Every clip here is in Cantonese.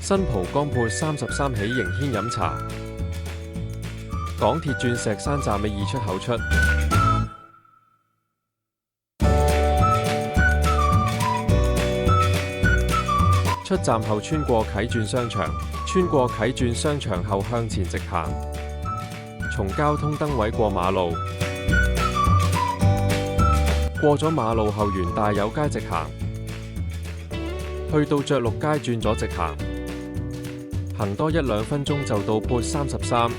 新蒲崗潑33起迎軒飲茶。港鐵鑽石山站尾2出口出。出站後穿過啟鑽商場，穿過啟鑽商場後向前直行，從交通燈位過馬路，過咗馬路後沿大有街直行，去到爵祿街轉左直行，行多1-2分鐘就到潑33。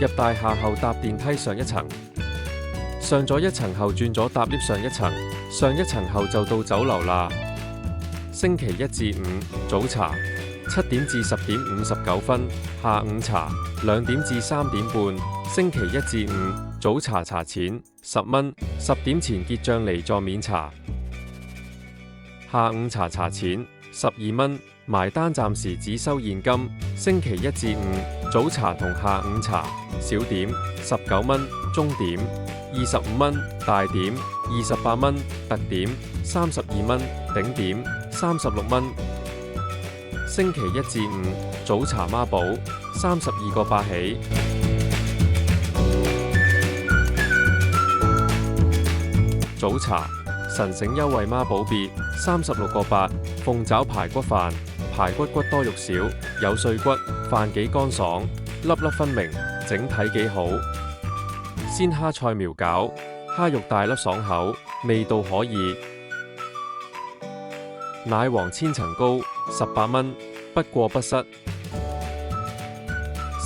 入大廈後搭電梯上1層，上咗1層後轉左搭 lift 上1層，上1層後就到酒樓啦。星期1至5早茶7點至10點59分，下午茶2點至3點半。星期1至5早茶茶錢10蚊，10點前結賬離座免茶。下午茶茶錢12蚊，埋單暫時只收現金。星期1至5早茶同下午茶小點19蚊，中點25蚊，大點28蚊，特點32蚊，頂點36蚊。星期1至5早茶孖寶32個8起。早茶神醒優惠孖寶別36個8，鳳爪排骨飯，排骨骨多肉少，有碎骨，飯幾乾爽，粒粒分明，整體幾好。鮮蝦菜苗餃，蝦肉大粒爽口，味道可以。奶黃千層糕18蚊，不過不失。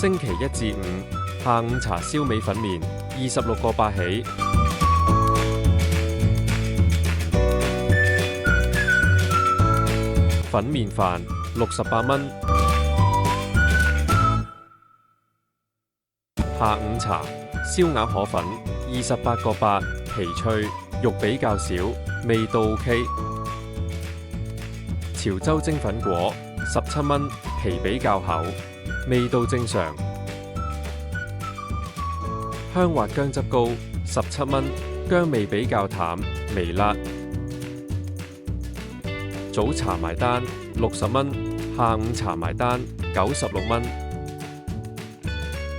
星期1至5下午茶燒味粉麵26個8起。粉麵飯68蚊。下午茶燒鴨河粉28個8，皮脆，肉比較少，味道 OK。潮州蒸粉果17蚊，皮比較厚，味道正常。香滑薑汁糕17蚊，薑味比較淡，微辣。早茶埋單60蚊，下午茶埋單96蚊。